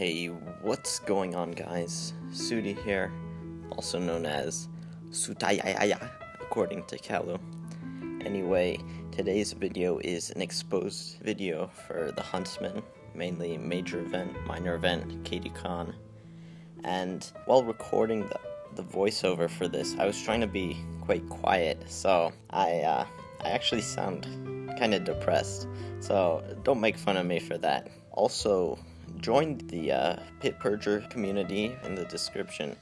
Hey, what's going on, guys? Sudi here, also known as Sutayaya, according to Kalu. Anyway, today's video is an exposed video for the Huntsmen, mainly MajorEvent, MajorEvent, KDCon. And while recording the voiceover for this, I was trying to be quite quiet, so I actually sound kind of depressed, so don't make fun of me for that. Also, join the Pit Purger community in the description.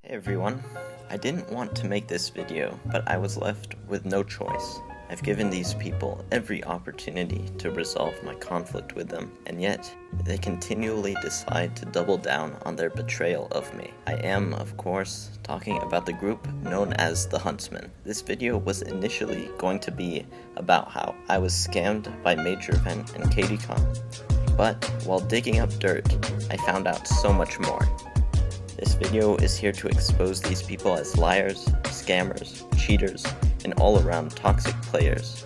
Hey everyone, I didn't want to make this video, but I was left with no choice. I've given these people every opportunity to resolve my conflict with them, and yet they continually decide to double down on their betrayal of me. I am, of course, talking about the group known as the Huntsmen. This video was initially going to be about how I was scammed by MajorEvent and KDCon, but while digging up dirt, I found out so much more. This video is here to expose these people as liars, scammers, cheaters, and all-around toxic players.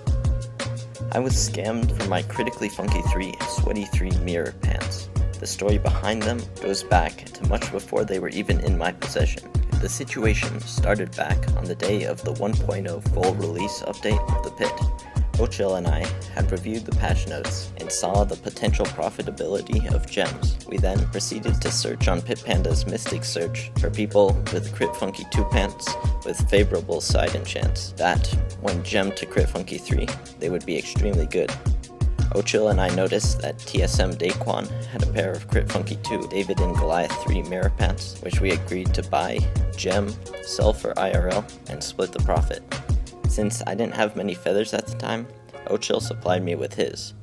I was scammed for my Critically Funky 3 Sweaty 3 mirror pants. The story behind them goes back to much before they were even in my possession. The situation started back on the day of the 1.0 full release update of the Pit. Ochil and I had reviewed the patch notes and saw the potential profitability of gems. We then proceeded to search on PitPanda's Mystic search for people with Crit Funky 2 pants with favorable side enchants, that when gemmed to Crit Funky 3, they would be extremely good. Ochil and I noticed that TSM Daquan had a pair of Crit Funky 2 David and Goliath 3 mirror pants, which we agreed to buy, gem, sell for IRL, and split the profit. Since I didn't have many feathers at the time, Ochil supplied me with his.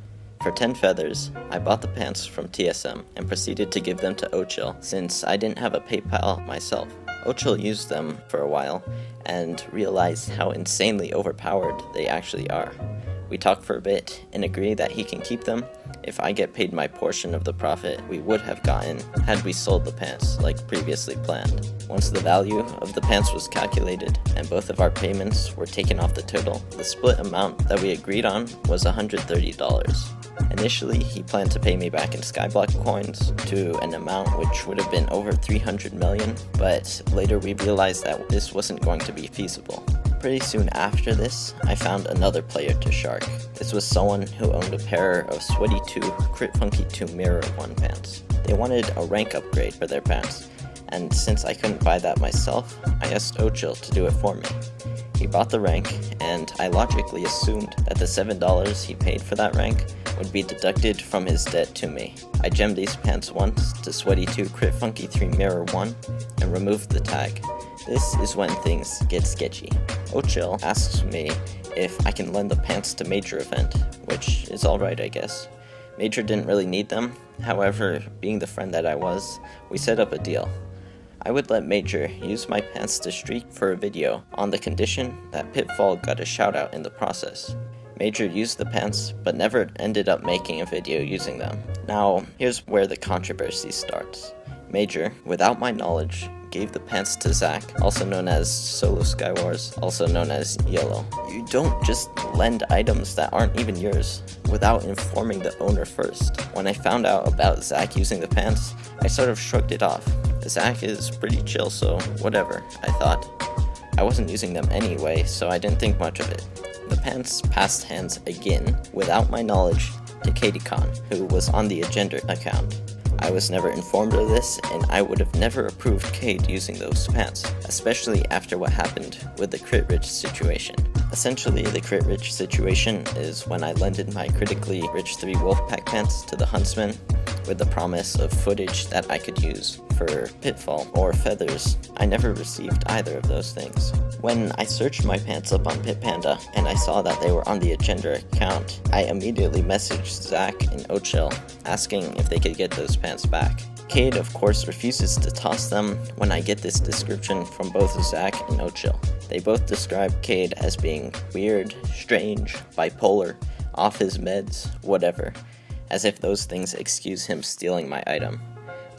For 10 feathers, I bought the pants from TSM and proceeded to give them to Ochil since I didn't have a PayPal myself. Ochil used them for a while and realized how insanely overpowered they actually are. We talked for a bit and agreed that he can keep them if I get paid my portion of the profit we would have gotten had we sold the pants like previously planned. Once the value of the pants was calculated and both of our payments were taken off the total, the split amount that we agreed on was $130. Initially, he planned to pay me back in Skyblock coins to an amount which would have been over 300 million, but later we realized that this wasn't going to be feasible. Pretty soon after this, I found another player to shark. This was someone who owned a pair of Sweaty 2 Crit Funky 2 Mirror 1 pants. They wanted a rank upgrade for their pants, and since I couldn't buy that myself, I asked Ochil to do it for me. He bought the rank, and I logically assumed that the $7 he paid for that rank would be deducted from his debt to me. I gemmed these pants once to Sweaty 2 Crit Funky 3 Mirror 1 and removed the tag. This is when things get sketchy. Ochil asks me if I can lend the pants to MajorEvent, which is alright, I guess. Major didn't really need them, however, being the friend that I was, we set up a deal. I would let Major use my pants to streak for a video on the condition that Pitfall got a shoutout in the process. Major used the pants, but never ended up making a video using them. Now, here's where the controversy starts. Major, without my knowledge, gave the pants to Zach, also known as Solo Skywars, also known as Yellow. You don't just lend items that aren't even yours without informing the owner first. When I found out about Zach using the pants, I sort of shrugged it off. Zach is pretty chill, so whatever, I thought. I wasn't using them anyway, so I didn't think much of it. The pants passed hands again, without my knowledge, to KDCon, who was on the Agenda account. I was never informed of this, and I would have never approved Cade using those pants, especially after what happened with the Crit Rich situation. Essentially, the Crit Rich situation is when I lended my Critically Rich 3 Wolfpack pants to the Huntsmen with the promise of footage that I could use for Pitfall or Feathers. I never received either of those things. When I searched my pants up on PitPanda and I saw that they were on the Agenda account, I immediately messaged Zach and Ochil asking if they could get those pants back. Cade, of course, refuses to toss them when I get this description from both Zach and Ochil. They both describe Cade as being weird, strange, bipolar, off his meds, whatever, as if those things excuse him stealing my item.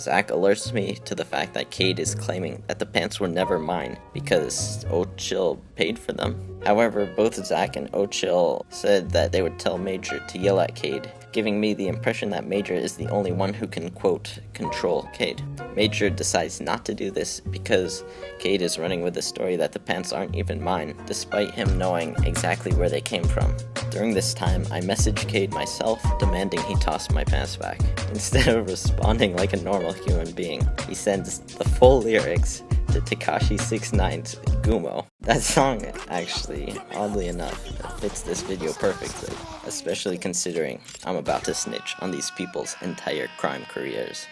Zach alerts me to the fact that Cade is claiming that the pants were never mine because O'Chill paid for them. However, both Zach and O'Chill said that they would tell Major to yell at Cade, giving me the impression that Major is the only one who can, quote, control Cade. Major decides not to do this because Cade is running with the story that the pants aren't even mine, despite him knowing exactly where they came from. During this time, I message Cade myself, demanding he toss my pants back. Instead of responding like a normal human being, he sends the full lyrics to Tekashi 6ix9ine's Gumo. That song actually, oddly enough, fits this video perfectly, especially considering I'm about to snitch on these people's entire crime careers.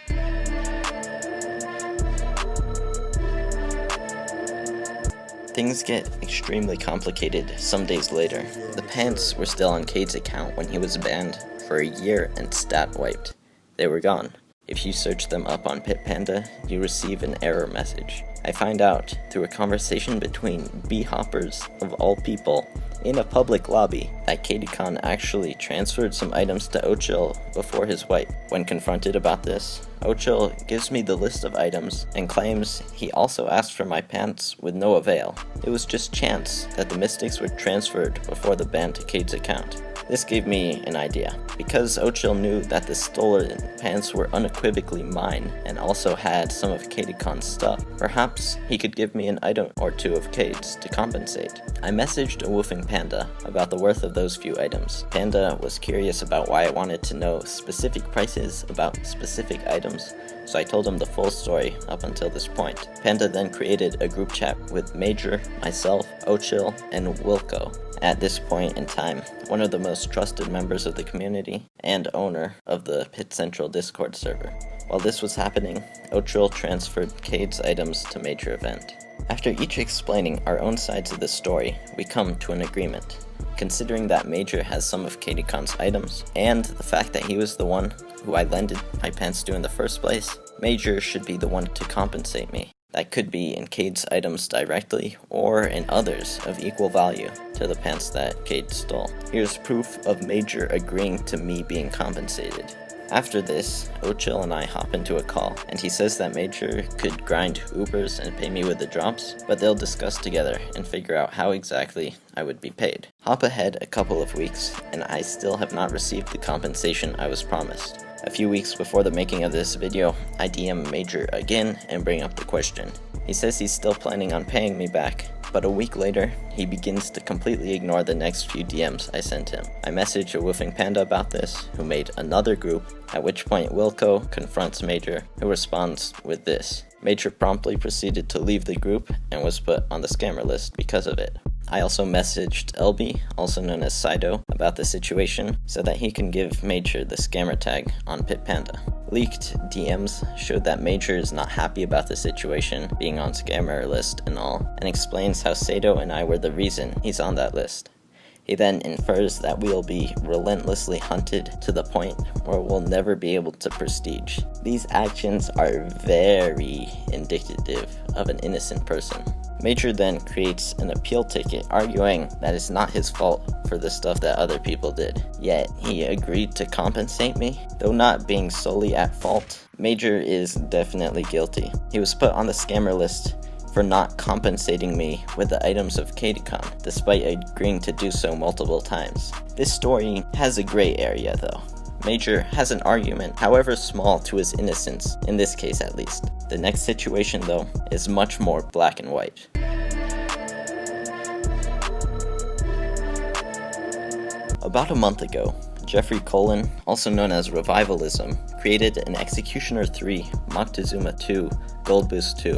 Things get extremely complicated some days later. The pants were still on Cade's account when he was banned for a year and stat wiped. They were gone. If you search them up on PitPanda, you receive an error message. I find out through a conversation between B-hoppers of all people in a public lobby that KDCon actually transferred some items to O'Chill before his wipe. When confronted about this, O'Chill gives me the list of items and claims he also asked for my pants with no avail. It was just chance that the mystics were transferred before the ban to Cade's account. This gave me an idea. Because O'Chill knew that the stolen pants were unequivocally mine and also had some of KDCon's stuff, perhaps he could give me an item or two of Cade's to compensate. I messaged a woofing Panda about the worth of those few items. Panda was curious about why I wanted to know specific prices about specific items, so I told him the full story up until this point. Panda then created a group chat with Major, myself, O'Chill, and Wilco. At this point in time, one of the most trusted members of the community and owner of the Pit Central Discord server. While this was happening, O'Chill transferred Cade's items to MajorEvent. After each explaining our own sides of the story, we come to an agreement. Considering that Major has some of KDCon's items, and the fact that he was the one who I lended my pants to in the first place, Major should be the one to compensate me. That could be in Cade's items directly, or in others of equal value to the pants that Cade stole. Here's proof of Major agreeing to me being compensated. After this, O'Chill and I hop into a call, and he says that Major could grind Ubers and pay me with the drops, but they'll discuss together and figure out how exactly I would be paid. Hop ahead a couple of weeks, and I still have not received the compensation I was promised. A few weeks before the making of this video, I DM Major again and bring up the question. He says he's still planning on paying me back, but a week later, he begins to completely ignore the next few DMs I sent him. I message a woofing Panda about this, who made another group, at which point Wilco confronts Major, who responds with this. Major promptly proceeded to leave the group and was put on the scammer list because of it. I also messaged LB, also known as Sido, about the situation so that he can give Major the scammer tag on PitPanda. Leaked DMs showed that Major is not happy about the situation being on scammer list and all, and explains how Sato and I were the reason he's on that list. He then infers that we'll be relentlessly hunted to the point where we'll never be able to prestige. These actions are very indicative of an innocent person. Major then creates an appeal ticket arguing that it's not his fault for the stuff that other people did. Yet, he agreed to compensate me. Though not being solely at fault, Major is definitely guilty. He was put on the scammer list for not compensating me with the items of KDCon, despite agreeing to do so multiple times. This story has a gray area though. Major has an argument, however small, to his innocence, in this case at least. The next situation though is much more black and white. About a month ago, Jeffrey Colin, also known as Revivalism, created an Executioner 3 Moctezuma 2 Gold Boost 2,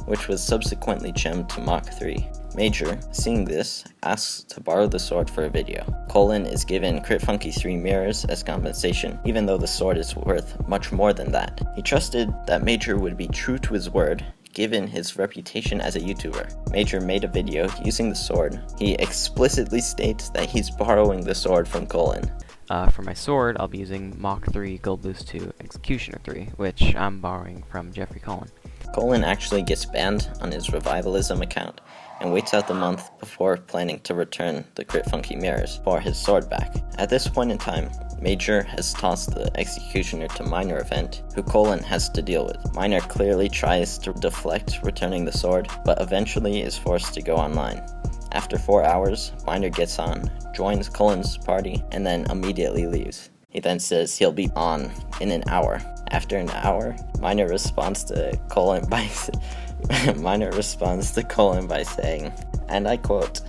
which was subsequently gemmed to Mach 3. Major, seeing this, asks to borrow the sword for a video. Colin is given Crit Funky 3 mirrors as compensation, even though the sword is worth much more than that. He trusted that Major would be true to his word, given his reputation as a YouTuber. Major made a video using the sword. He explicitly states that he's borrowing the sword from Colin. For my sword, I'll be using Mach 3 Gold Boost 2 Executioner 3, which I'm borrowing from Jeffrey Colin. Colin actually gets banned on his Revivalism account and waits out the month before planning to return the Crit Funky mirrors for his sword back. At this point in time, Major has tossed the executioner to MajorEvent, who Colin has to deal with. Minor clearly tries to deflect returning the sword, but eventually is forced to go online. After 4 hours, Minor gets on, joins Colin's party, and then immediately leaves. He then says he'll be on in an hour. After an hour, Minor responds to Colin by saying, and I quote,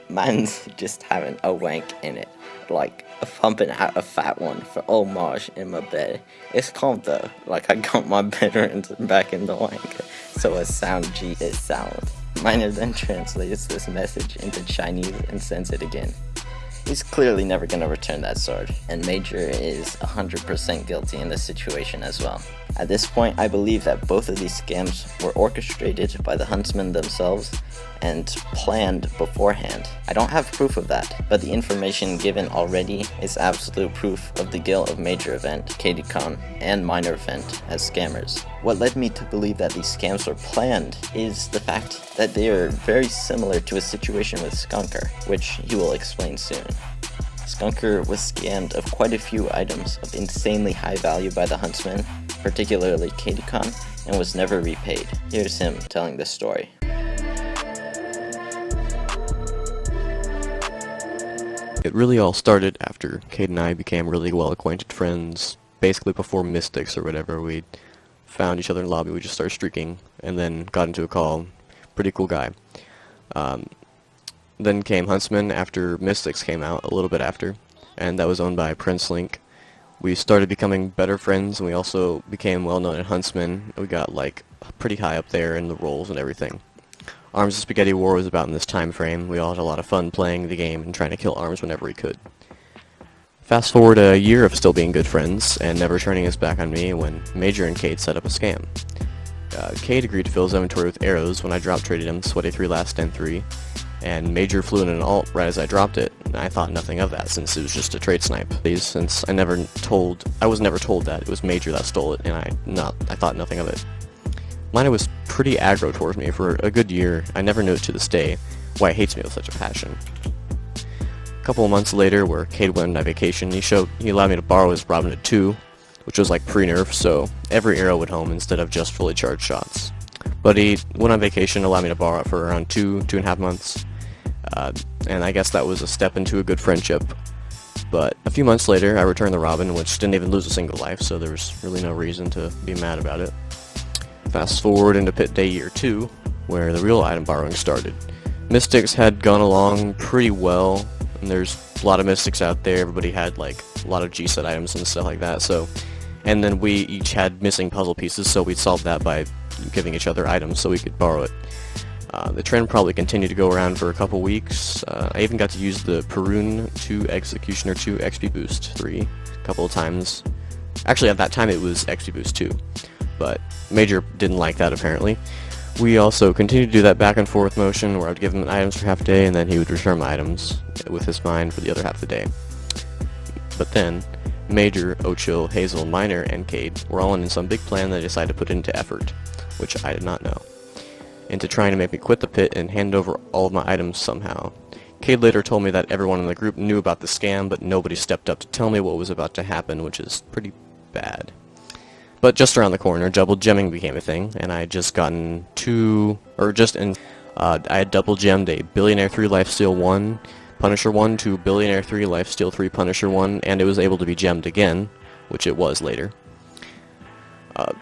"Man's just having a wank in it, like pumping out a fat one for old Marge in my bed. It's calm though, like I got my bedrooms back in the wank, so a sound G is sound." Minor then translates this message into Chinese and sends it again. He's clearly never going to return that sword, and Major is 100% guilty in this situation as well. At this point, I believe that both of these scams were orchestrated by the Huntsmen themselves and planned beforehand. I don't have proof of that, but the information given already is absolute proof of the guilt of MajorEvent, KDCon, and MajorEvent as scammers. What led me to believe that these scams were planned is the fact that they are very similar to a situation with Skunker, which he will explain soon. Skunker was scammed of quite a few items of insanely high value by the Huntsmen, particularly KDCon, and was never repaid. Here's him telling this story. It really all started after Kate and I became really well-acquainted friends. Basically before Mystics or whatever, we found each other in the lobby, we just started streaking, and then got into a call. Pretty cool guy. Then came Huntsmen after Mystics came out, a little bit after, and that was owned by Prince Link. We started becoming better friends, and we also became well-known at Huntsmen. We got, like, pretty high up there in the roles and everything. Arms of Spaghetti War was about in this time frame. We all had a lot of fun playing the game and trying to kill Arms whenever we could. Fast forward a year of still being good friends, and never turning his back on me when Major and Cade set up a scam. Cade agreed to fill his inventory with arrows when I drop traded him Sweaty 3 last Stand 3, and Major flew in an alt right as I dropped it, and I thought nothing of that since it was just a trade snipe. Since I was never told that it was Major that stole it, and I thought nothing of it. Lina was pretty aggro towards me for a good year. I never knew it to this day why he hates me with such a passion. A couple of months later, where Cade went on vacation, he allowed me to borrow his Robin Hood 2, which was like pre-nerf, so every arrow would home instead of just fully charged shots. But he went on vacation, allowed me to borrow it for around 2.5 months, and I guess that was a step into a good friendship. But a few months later, I returned the Robin, which didn't even lose a single life, so there was really no reason to be mad about it. Fast forward into Pit Day Year 2, where the real item borrowing started. Mystics had gone along pretty well, and there's a lot of Mystics out there. Everybody had like a lot of G-set items and stuff like that, and then we each had missing puzzle pieces, so we solved that by giving each other items so we could borrow it. The trend probably continued to go around for a couple weeks. I even got to use the Perun 2 Executioner 2 XP Boost 3 a couple of times. Actually, at that time it was XP Boost 2, but Major didn't like that apparently. We also continued to do that back and forth motion where I would give him items for half a day and then he would return my items with his mine for the other half of the day. But then, Major, Ochil, Hazel, Minor, and Cade were all in some big plan that I decided to put into effort, which I did not know, into trying to make me quit the pit and hand over all of my items somehow. Cade later told me that everyone in the group knew about the scam, but nobody stepped up to tell me what was about to happen, which is pretty bad. But just around the corner, double gemming became a thing, and I had just gotten I had double gemmed a Billionaire 3 Lifesteal 1, Punisher 1 to Billionaire 3 Lifesteal 3 Punisher 1, and it was able to be gemmed again, which it was later.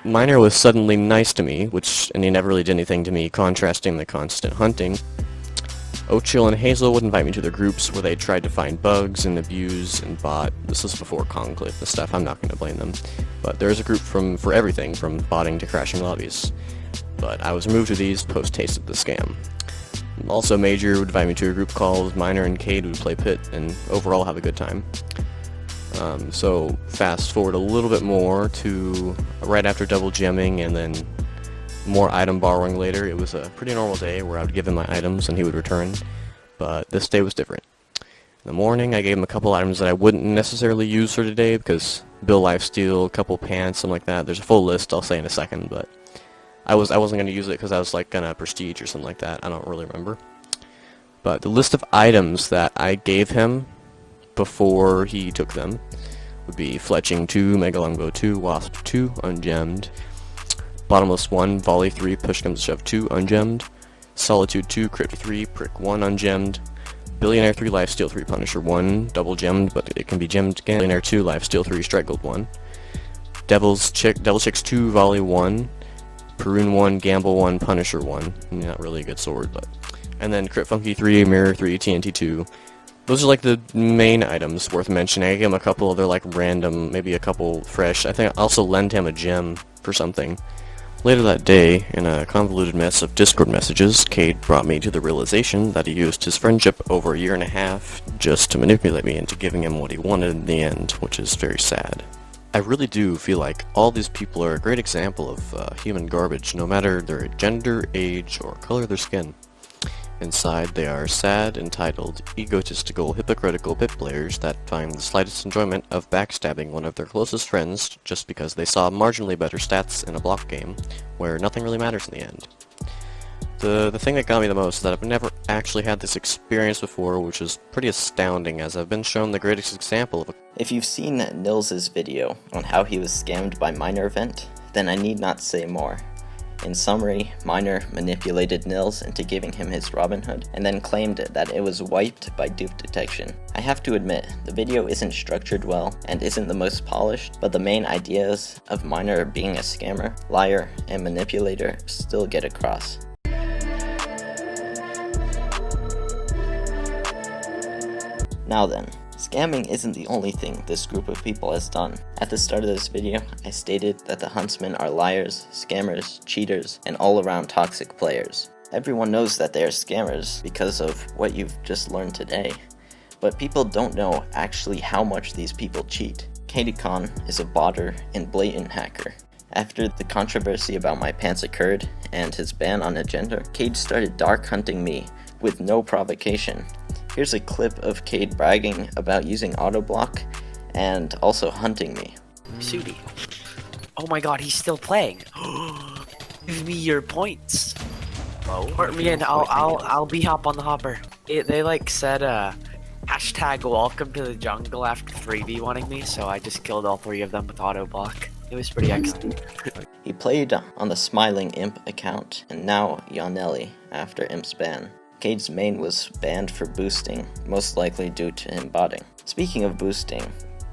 Minor was suddenly nice to me, and he never really did anything to me, contrasting the constant hunting. Ochil and Hazel would invite me to their groups where they tried to find bugs and abuse and bot. This was before Conclave and stuff, I'm not going to blame them. But there is a group for everything, from botting to crashing lobbies. But I was removed to these post-haste of the scam. Also, Major would invite me to a group called Minor and Cade would play Pit and overall have a good time. So fast forward a little bit more to right after double gemming and then more item borrowing later. It was a pretty normal day where I would give him my items and he would return, but this day was different. In the morning, I gave him a couple items that I wouldn't necessarily use for today because Bill Lifesteal, a couple pants, something like that. There's a full list I'll say in a second, but I wasn't going to use it because I was like gonna prestige or something like that. I don't really remember. But the list of items that I gave him before he took them would be Fletching 2, Mega Longbow 2, Wasp 2, ungemmed. Bottomless 1, Volley 3, Push Comes to Shove 2, ungemmed. Solitude 2, Crypt 3, Prick 1, ungemmed. Billionaire 3, Lifesteal 3, Punisher 1, double gemmed, but it can be gemmed again. Billionaire 2, Lifesteal 3, Strike Gold 1. Devil Chicks 2, Volley 1, Perun 1, Gamble 1, Punisher 1. Not really a good sword, but... And then Crit Funky 3, Mirror 3, TNT 2. Those are like the main items worth mentioning. I gave him a couple other like random, maybe a couple fresh. I think I also lent him a gem for something. Later that day, in a convoluted mess of Discord messages, Cade brought me to the realization that he used his friendship over a year and a half just to manipulate me into giving him what he wanted in the end, which is very sad. I really do feel like all these people are a great example of human garbage, no matter their gender, age, or color of their skin. Inside, they are sad, entitled, egotistical, hypocritical pit players that find the slightest enjoyment of backstabbing one of their closest friends just because they saw marginally better stats in a block game, where nothing really matters in the end. The thing that got me the most is that I've never actually had this experience before, which is pretty astounding, as I've been shown the greatest example of a... If you've seen Nils's video on how he was scammed by MajorEvent, then I need not say more. In summary, Minor manipulated Nils into giving him his Robin Hood, and then claimed that it was wiped by dupe detection. I have to admit, the video isn't structured well, and isn't the most polished, but the main ideas of Minor being a scammer, liar, and manipulator still get across. Now then, scamming isn't the only thing this group of people has done. At the start of this video, I stated that the Huntsmen are liars, scammers, cheaters, and all-around toxic players. Everyone knows that they are scammers because of what you've just learned today, but people don't know actually how much these people cheat. Katecon is a botter and blatant hacker. After the controversy about my pants occurred and his ban on Agenda, Cade started dark hunting me with no provocation. Here's a clip of Cade bragging about using autoblock and also hunting me. Sudi. Oh my god, he's still playing. Give me your points. Or me and I'll be hop on the hopper. They like said hashtag welcome to the jungle after 3v1ing me, so I just killed all 3 of them with autoblock. It was pretty excellent. He played on the Smiling Imp account, and now Yanelli after Imp's ban. Cade's main was banned for boosting, most likely due to him botting. Speaking of boosting,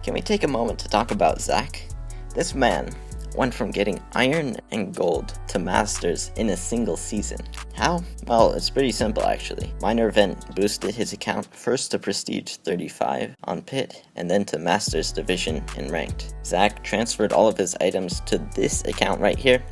can we take a moment to talk about Zach? This man went from getting iron and gold to masters in a single season. How? Well, it's pretty simple actually. MajorEvent boosted his account first to prestige 35 on pit and then to masters division in ranked. Zach transferred all of his items to this account right here,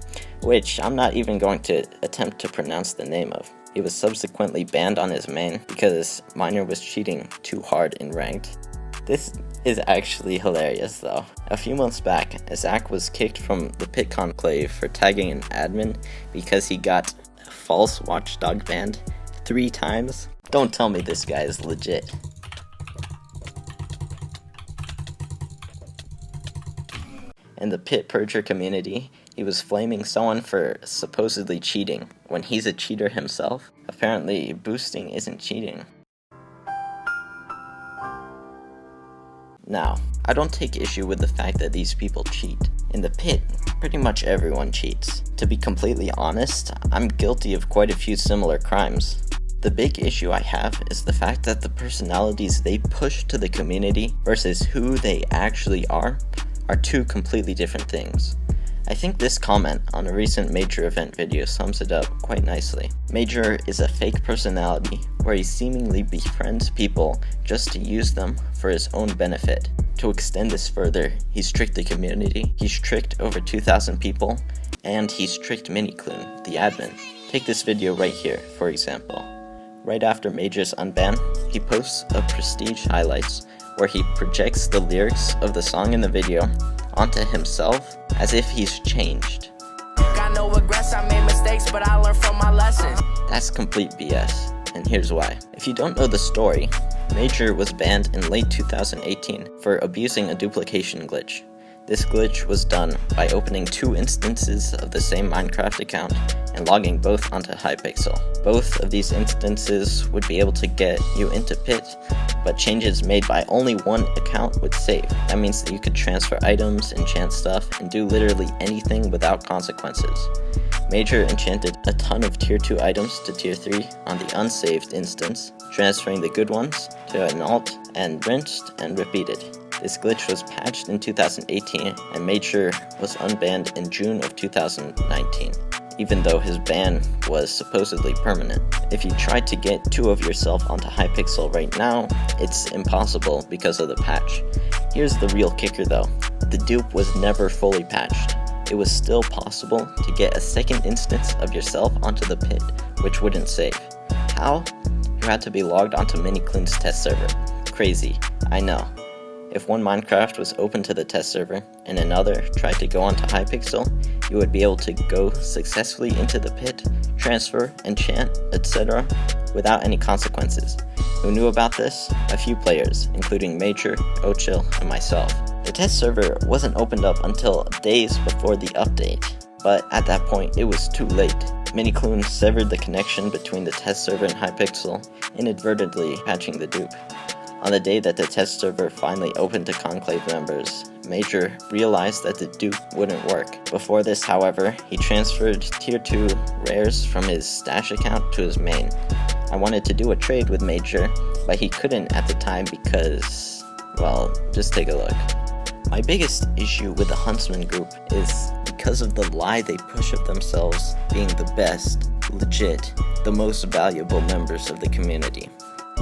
which I'm not even going to attempt to pronounce the name of. He was subsequently banned on his main because Minor was cheating too hard in ranked. This is actually hilarious though. A few months back, Zach was kicked from the Pit Conclave for tagging an admin because he got a false watchdog banned 3 times. Don't tell me this guy is legit. In the Pit Purger community, he was flaming someone for supposedly cheating, when he's a cheater himself. Apparently, boosting isn't cheating. Now, I don't take issue with the fact that these people cheat. In the pit, pretty much everyone cheats. To be completely honest, I'm guilty of quite a few similar crimes. The big issue I have is the fact that the personalities they push to the community versus who they actually are 2 completely different things. I think this comment on a recent MajorEvent video sums it up quite nicely. Major is a fake personality where he seemingly befriends people just to use them for his own benefit. To extend this further, he's tricked the community, he's tricked over 2,000 people, and he's tricked Minikloon, the admin. Take this video right here, for example. Right after Major's unban, he posts a prestige highlights where he projects the lyrics of the song in the video onto himself as if he's changed. Got no regrets, I made mistakes, but I learned from my lessons. That's complete BS, and here's why. If you don't know the story, Major was banned in late 2018 for abusing a duplication glitch. This glitch was done by opening 2 instances of the same Minecraft account and logging both onto Hypixel. Both of these instances would be able to get you into pit, but changes made by only one account would save. That means that you could transfer items, enchant stuff, and do literally anything without consequences. Major enchanted a ton of tier 2 items to tier 3 on the unsaved instance, transferring the good ones to an alt and rinsed and repeated. This glitch was patched in 2018 and Major was unbanned in June of 2019, even though his ban was supposedly permanent. If you try to get 2 of yourself onto Hypixel right now, it's impossible because of the patch. Here's the real kicker though, the dupe was never fully patched. It was still possible to get a second instance of yourself onto the pit, which wouldn't save. How? You had to be logged onto MiniCloon's test server. Crazy, I know. If one Minecraft was open to the test server, and another tried to go onto Hypixel, you would be able to go successfully into the pit, transfer, enchant, etc. without any consequences. Who knew about this? A few players, including Major, Ochil, and myself. The test server wasn't opened up until days before the update, but at that point it was too late. MiniCloon severed the connection between the test server and Hypixel, inadvertently patching the dupe. On the day that the test server finally opened to Conclave members, Major realized that the dupe wouldn't work. Before this, however, he transferred tier 2 rares from his stash account to his main. I wanted to do a trade with Major, but he couldn't at the time because, well, just take a look. My biggest issue with the Huntsmen group is because of the lie they push of themselves being the best, legit, the most valuable members of the community.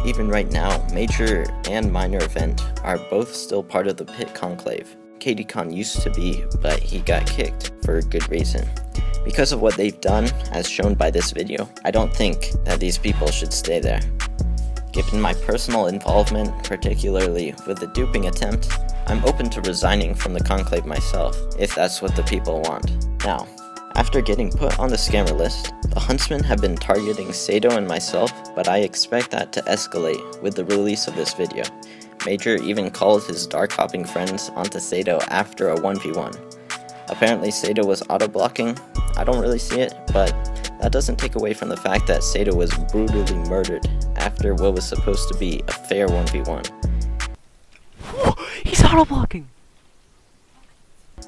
Even right now, Major and MajorEvent are both still part of the Pit Conclave. KDCon used to be, but he got kicked for a good reason. Because of what they've done, as shown by this video, I don't think that these people should stay there. Given my personal involvement, particularly with the duping attempt, I'm open to resigning from the Conclave myself, if that's what the people want. Now, after getting put on the scammer list, the Huntsmen have been targeting Sato and myself, but I expect that to escalate with the release of this video. Major even called his dark hopping friends onto Sato after a 1v1. Apparently Sato was auto-blocking. I don't really see it, but that doesn't take away from the fact that Sato was brutally murdered after what was supposed to be a fair 1v1. He's auto-blocking!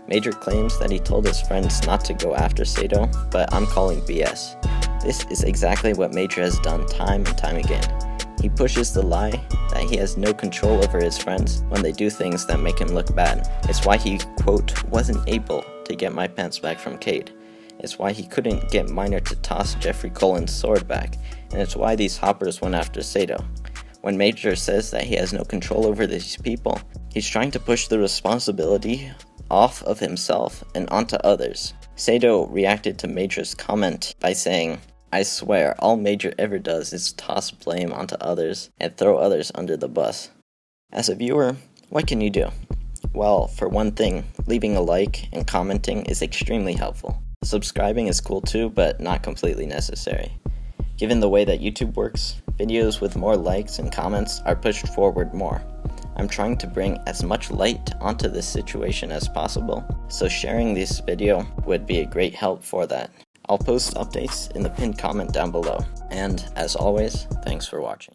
Major claims that he told his friends not to go after Sato, but I'm calling BS. This is exactly what Major has done time and time again. He pushes the lie that he has no control over his friends when they do things that make him look bad. It's why he, quote, wasn't able to get my pants back from Cade. It's why he couldn't get Miner to toss Jeffrey Colin's sword back, and it's why these hoppers went after Sato. When Major says that he has no control over these people, he's trying to push the responsibility off of himself and onto others. Sato reacted to Major's comment by saying, "I swear, all Major ever does is toss blame onto others and throw others under the bus." As a viewer, what can you do? Well, for one thing, leaving a like and commenting is extremely helpful. Subscribing is cool too, but not completely necessary. Given the way that YouTube works, videos with more likes and comments are pushed forward more. I'm trying to bring as much light onto this situation as possible, so sharing this video would be a great help for that. I'll post updates in the pinned comment down below, and as always, thanks for watching.